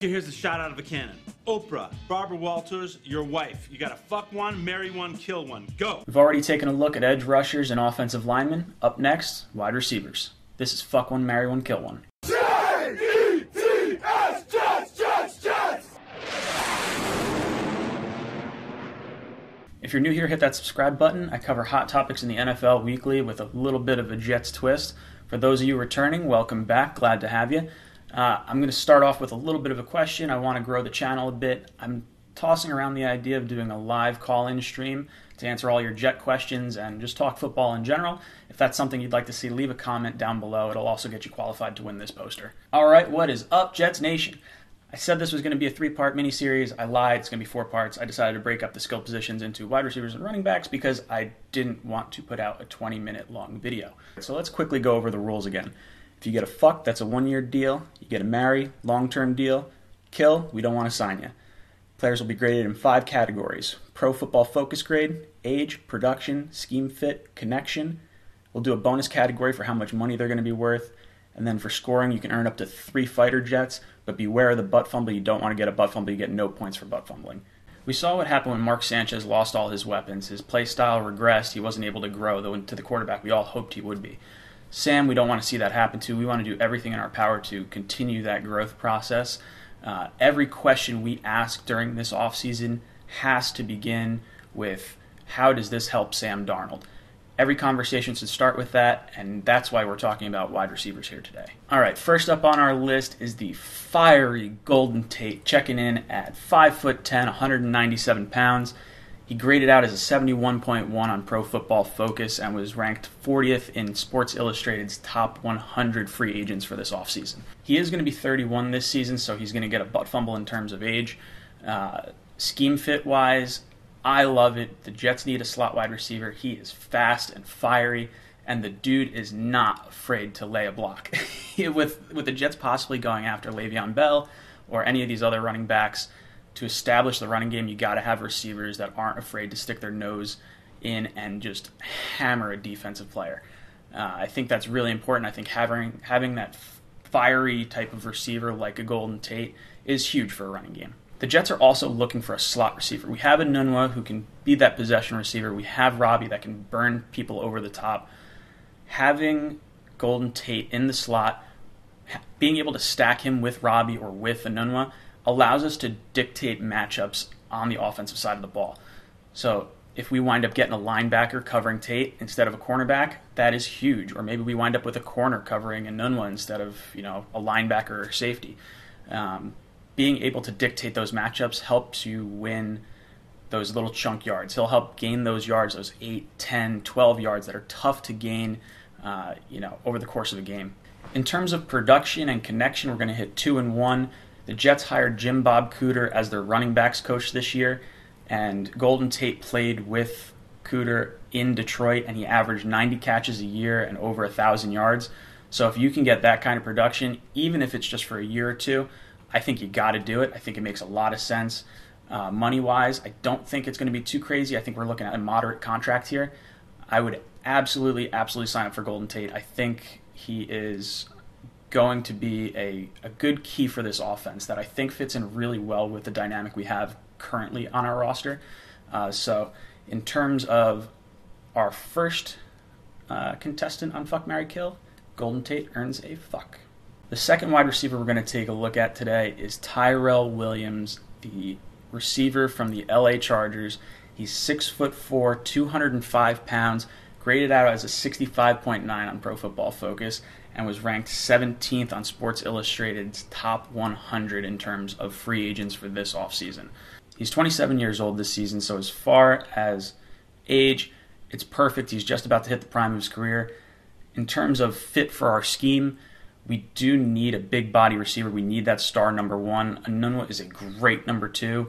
Here's a shot out of a cannon. Oprah, Barbara Walters, your wife. You gotta fuck one, marry one, kill one. Go! We've already taken a look at edge rushers and offensive linemen. Up next, wide receivers. This is fuck one, marry one, kill one. J-E-T-S, Jets, Jets, Jets! If you're new here, hit that subscribe button. I cover hot topics in the NFL weekly with a little bit of a Jets twist. For those of you returning, welcome back. Glad to have you. I'm going to start off with a little bit of a question. I want to grow the channel a bit. I'm tossing around the idea of doing a live call-in stream to answer all your Jet questions and just talk football in general. If that's something you'd like to see, leave a comment down below. It'll also get you qualified to win this poster. All right, what is up, Jets Nation? I said this was going to be a 3-part mini-series. I lied. It's going to be 4 parts. I decided to break up the skill positions into wide receivers and running backs because I didn't want to put out a 20-minute long video. So let's quickly go over the rules again. If you get a fuck, that's a 1-year deal. You get a marry, long-term deal. Kill, we don't want to sign you. Players will be graded in 5 categories. Pro Football Focus grade, age, production, scheme fit, connection. We'll do a bonus category for how much money they're going to be worth. And then for scoring, you can earn up to 3 fighter jets, but beware of the butt fumble. You don't want to get a butt fumble. You get no points for butt fumbling. We saw what happened when Mark Sanchez lost all his weapons. His play style regressed. He wasn't able to grow, though to the quarterback we all hoped he would be. Sam, we don't want to see that happen to. We want to do everything in our power to continue that growth process. Every question we ask during this offseason has to begin with, how does this help Sam Darnold? Every conversation should start with that, and that's why we're talking about wide receivers here today. All right, first up on our list is the fiery Golden Tate, checking in at 5'10", 197 pounds. He graded out as a 71.1 on Pro Football Focus and was ranked 40th in Sports Illustrated's top 100 free agents for this offseason. He is going to be 31 this season, so he's going to get a butt fumble in terms of age. Scheme fit-wise, I love it. The Jets need a slot wide receiver. He is fast and fiery, and the dude is not afraid to lay a block. with the Jets possibly going after Le'Veon Bell or any of these other running backs, to establish the running game, you got to have receivers that aren't afraid to stick their nose in and just hammer a defensive player. I think that's really important. I think having that fiery type of receiver like a Golden Tate is huge for a running game. The Jets are also looking for a slot receiver. We have a Nunwa who can be that possession receiver. We have Robbie that can burn people over the top. Having Golden Tate in the slot, being able to stack him with Robbie or with a Nunwa, allows us to dictate matchups on the offensive side of the ball. So if we wind up getting a linebacker covering Tate instead of a cornerback, that is huge. Or maybe we wind up with a corner covering a Nunwa instead of a linebacker or safety. Being able to dictate those matchups helps you win those little chunk yards. He'll help gain those yards, those 8, 10, 12 yards that are tough to gain over the course of a game. In terms of production and connection, we're going to hit 2 and 1. The Jets hired Jim Bob Cooter as their running backs coach this year, and Golden Tate played with Cooter in Detroit, and he averaged 90 catches a year and over 1,000 yards. So if you can get that kind of production, even if it's just for a year or two, I think you got to do it. I think it makes a lot of sense. Money-wise, I don't think it's going to be too crazy. I think we're looking at a moderate contract here. I would absolutely sign up for Golden Tate. I think he is going to be a good key for this offense that I think fits in really well with the dynamic we have currently on our roster. So in terms of our first contestant on Fuck, Marry, Kill, Golden Tate earns a fuck. The second wide receiver we're going to take a look at today is Tyrell Williams, the receiver from the LA Chargers. He's 6'4", 205 pounds, graded out as a 65.9 on Pro Football Focus, and was ranked 17th on Sports Illustrated's top 100 in terms of free agents for this offseason. He's 27 years old this season, so as far as age, it's perfect. He's just about to hit the prime of his career. In terms of fit for our scheme, we do need a big body receiver. We need that star number 1. Anunwa is a great number 2,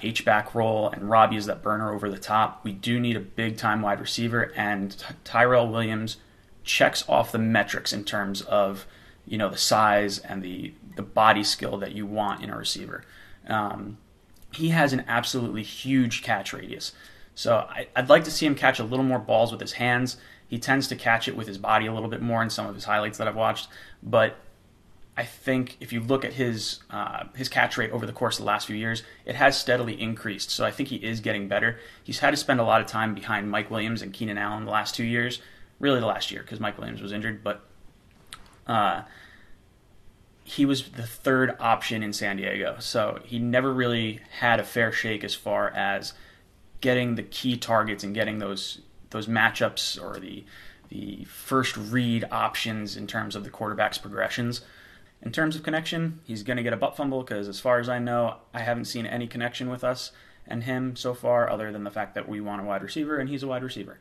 H-back role, and Robbie is that burner over the top. We do need a big-time wide receiver, and Tyrell Williams checks off the metrics in terms of the size and the body skill that you want in a receiver. He has an absolutely huge catch radius. So I'd like to see him catch a little more balls with his hands. He tends to catch it with his body a little bit more in some of his highlights that I've watched. But I think if you look at his catch rate over the course of the last few years, it has steadily increased. So I think he is getting better. He's had to spend a lot of time behind Mike Williams and Keenan Allen the last 2 years, really the last year because Mike Williams was injured, but he was the third option in San Diego. So he never really had a fair shake as far as getting the key targets and getting those matchups or the first read options in terms of the quarterback's progressions. In terms of connection, he's going to get a butt fumble because as far as I know, I haven't seen any connection with us and him so far other than the fact that we want a wide receiver and he's a wide receiver.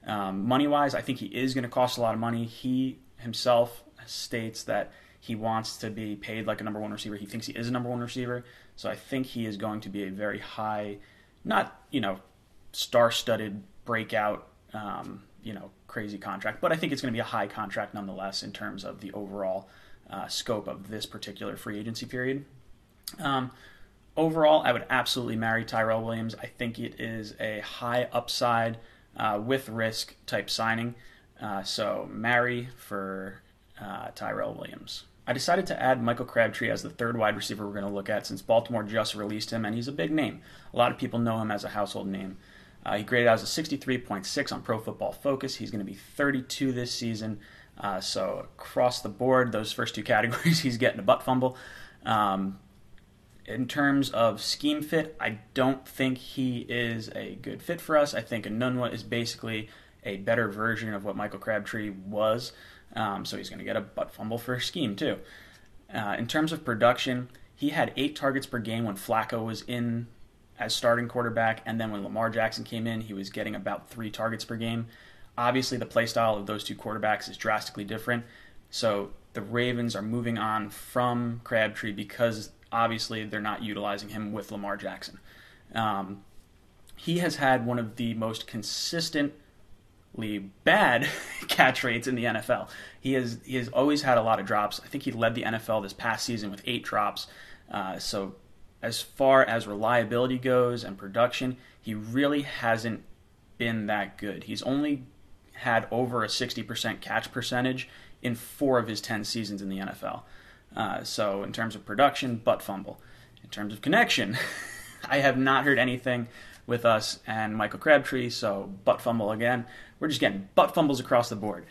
Money-wise, I think he is going to cost a lot of money. He himself states that he wants to be paid like a number one receiver. He thinks he is a number one receiver. So I think he is going to be a very high, not, star-studded breakout, crazy contract. But I think it's going to be a high contract nonetheless in terms of the overall scope of this particular free agency period. Overall, I would absolutely marry Tyrell Williams. I think it is a high upside with risk type signing. So marry for Tyrell Williams. I decided to add Michael Crabtree as the third wide receiver we're going to look at since Baltimore just released him, and he's a big name. A lot of people know him as a household name. He graded out as a 63.6 on Pro Football Focus. He's going to be 32 this season. So across the board, those first two categories, he's getting a butt fumble. In terms of scheme fit, I don't think he is a good fit for us. I think Enunwa is basically a better version of what Michael Crabtree was. So he's going to get a butt fumble for scheme too. In terms of production, he had 8 targets per game when Flacco was in as starting quarterback, and then when Lamar Jackson came in, he was getting about 3 targets per game. Obviously, the play style of those two quarterbacks is drastically different. So the Ravens are moving on from Crabtree because obviously they're not utilizing him with Lamar Jackson. He has had one of the most consistently bad catch rates in the NFL. He has always had a lot of drops. I think he led the NFL this past season with 8 drops. So as far as reliability goes and production, he really hasn't been that good. He's only had over a 60% catch percentage in 4 of his 10 seasons in the NFL. So in terms of production, butt fumble. In terms of connection, I have not heard anything with us and Michael Crabtree, so butt fumble again. We're just getting butt fumbles across the board.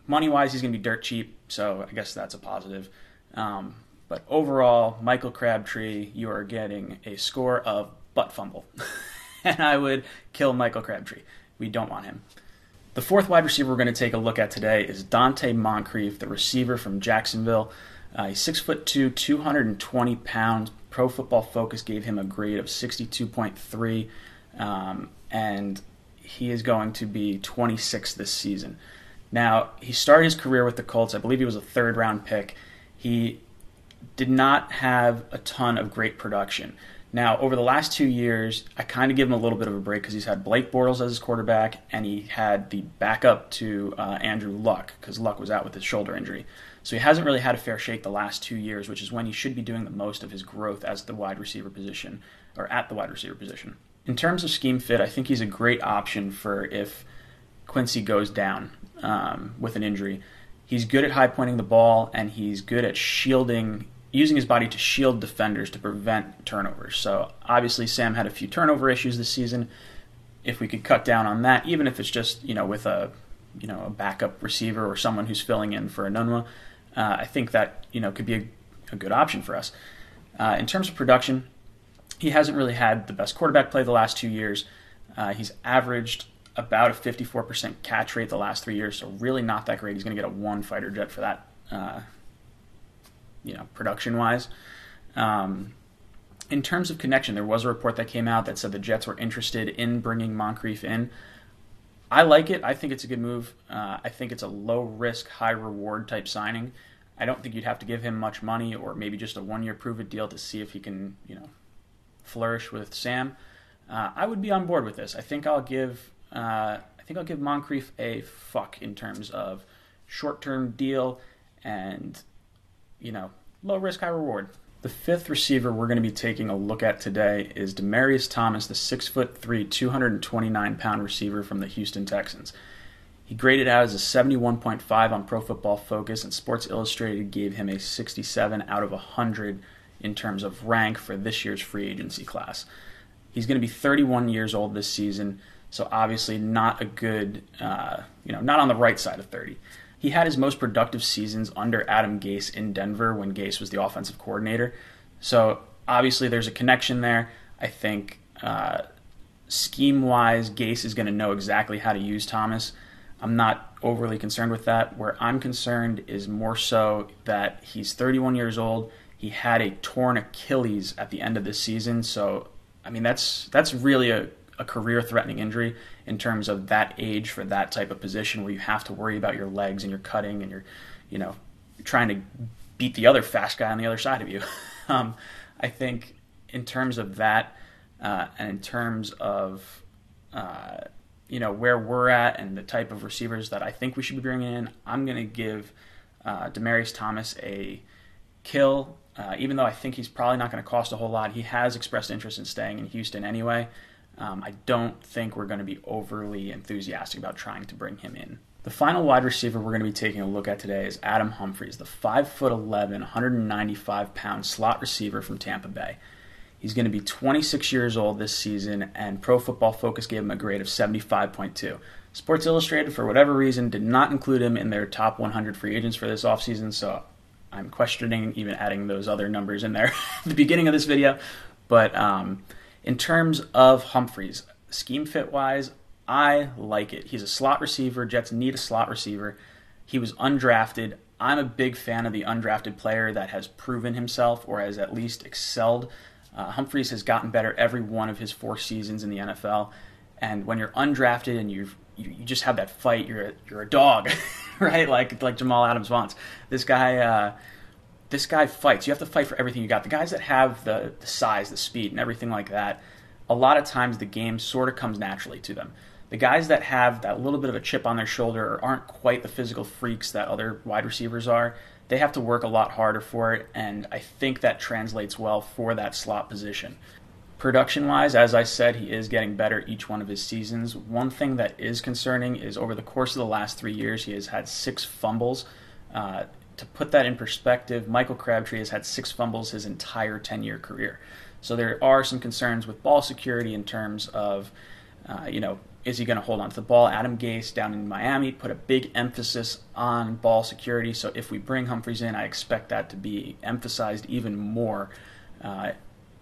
Money-wise, he's going to be dirt cheap, so I guess that's a positive. But overall, Michael Crabtree, you are getting a score of butt fumble. And I would kill Michael Crabtree. We don't want him. The fourth wide receiver we're going to take a look at today is Donte Moncrief, the receiver from Jacksonville. He's 6'2", 220 pounds. Pro Football Focus gave him a grade of 62.3, and he is going to be 26 this season. Now, he started his career with the Colts. I believe he was a third-round pick. He did not have a ton of great production. Now, over the last 2 years, I kind of give him a little bit of a break because he's had Blake Bortles as his quarterback, and he had the backup to Andrew Luck because Luck was out with his shoulder injury. So he hasn't really had a fair shake the last 2 years, which is when he should be doing the most of his growth as the wide receiver position, or at the wide receiver position. In terms of scheme fit, I think he's a great option for if Quincy goes down with an injury. He's good at high pointing the ball, and he's good at using his body to shield defenders to prevent turnovers. So obviously Sam had a few turnover issues this season. If we could cut down on that, even if it's just with a backup receiver or someone who's filling in for Enunwa, I think that could be a good option for us. In terms of production, he hasn't really had the best quarterback play the last 2 years. He's averaged about a 54% catch rate the last 3 years, so really not that great. He's going to get a 1 fighter jet for that, production-wise. In terms of connection, there was a report that came out that said the Jets were interested in bringing Moncrief in. I like it. I think it's a good move. I think it's a low-risk, high-reward type signing. I don't think you'd have to give him much money or maybe just a 1-year prove-it deal to see if he can, flourish with Sam. I would be on board with this. I think I'll give Moncrief a fuck in terms of short-term deal and, low risk, high reward. The fifth receiver we're going to be taking a look at today is Demaryius Thomas, the 6'3", 229-pound receiver from the Houston Texans. He graded out as a 71.5 on Pro Football Focus, and Sports Illustrated gave him a 67 out of 100 in terms of rank for this year's free agency class. He's going to be 31 years old this season, so obviously not a good, not on the right side of 30. He had his most productive seasons under Adam Gase in Denver when Gase was the offensive coordinator. So obviously there's a connection there. I think scheme-wise, Gase is going to know exactly how to use Thomas. I'm not overly concerned with that. Where I'm concerned is more so that he's 31 years old. He had a torn Achilles at the end of this season. So, I mean, that's really a career-threatening injury in terms of that age for that type of position where you have to worry about your legs and your cutting and you're trying to beat the other fast guy on the other side of you. I think in terms of that and in terms of where we're at and the type of receivers that I think we should be bringing in, I'm going to give Demaryius Thomas a kill, even though I think he's probably not going to cost a whole lot. He has expressed interest in staying in Houston anyway. I don't think we're going to be overly enthusiastic about trying to bring him in. The final wide receiver we're going to be taking a look at today is Adam Humphries, the 5'11", 195-pound slot receiver from Tampa Bay. He's going to be 26 years old this season, and Pro Football Focus gave him a grade of 75.2. Sports Illustrated, for whatever reason, did not include him in their top 100 free agents for this offseason, so I'm questioning even adding those other numbers in there at the beginning of this video. But in terms of Humphries, scheme fit-wise, I like it. He's a slot receiver. Jets need a slot receiver. He was undrafted. I'm a big fan of the undrafted player that has proven himself or has at least excelled. Humphries has gotten better every one of his 4 seasons in the NFL. And when you're undrafted and you just have that fight, you're a dog, right? Like Jamal Adams wants. This guy fights. You have to fight for everything you got. The guys that have the size, the speed, and everything like that, a lot of times the game sort of comes naturally to them. The guys that have that little bit of a chip on their shoulder or aren't quite the physical freaks that other wide receivers are, they have to work a lot harder for it, and I think that translates well for that slot position. Production-wise, as I said, he is getting better each one of his seasons. One thing that is concerning is over the course of the last 3 years, he has had 6 fumbles. To put that in perspective, Michael Crabtree has had 6 fumbles his entire 10-year career. So there are some concerns with ball security in terms of, is he going to hold on to the ball? Adam Gase down in Miami put a big emphasis on ball security. So if we bring Humphries in, I expect that to be emphasized even more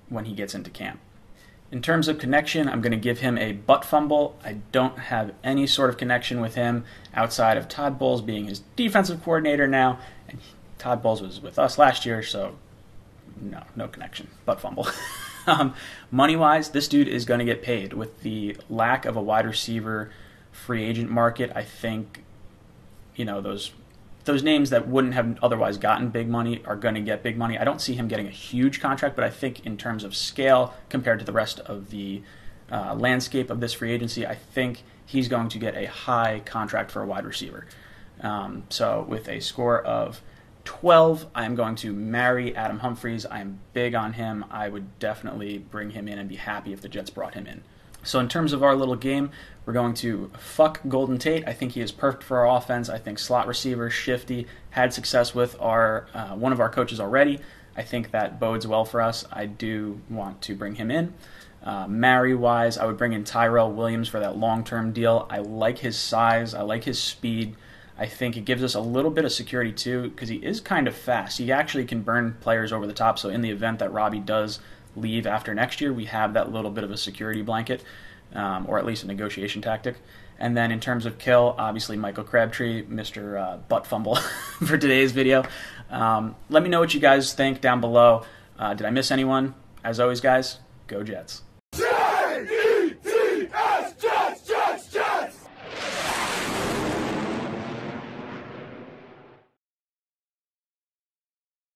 when he gets into camp. In terms of connection, I'm going to give him a butt fumble. I don't have any sort of connection with him outside of Todd Bowles being his defensive coordinator now. And Todd Bowles was with us last year, so no connection. Butt fumble. Money-wise, this dude is going to get paid. With the lack of a wide receiver free agent market, I think those names that wouldn't have otherwise gotten big money are going to get big money. I don't see him getting a huge contract, but I think in terms of scale compared to the rest of the landscape of this free agency, I think he's going to get a high contract for a wide receiver. So with a score of 12, I am going to marry Adam Humphries. I am big on him. I would definitely bring him in and be happy if the Jets brought him in. So in terms of our little game, we're going to fuck Golden Tate. I think he is perfect for our offense. I think slot receiver, shifty, had success with one of our coaches already. I think that bodes well for us. I do want to bring him in. Marry-wise, I would bring in Tyrell Williams for that long-term deal. I like his size. I like his speed. I think it gives us a little bit of security too because he is kind of fast. He actually can burn players over the top, so in the event that Robbie does leave after next year, we have that little bit of a security blanket, or at least a negotiation tactic. And then in terms of kill, obviously Michael Crabtree, Mr. Butt Fumble for today's video. Let me know what you guys think down below. Did I miss anyone? As always, guys, go Jets.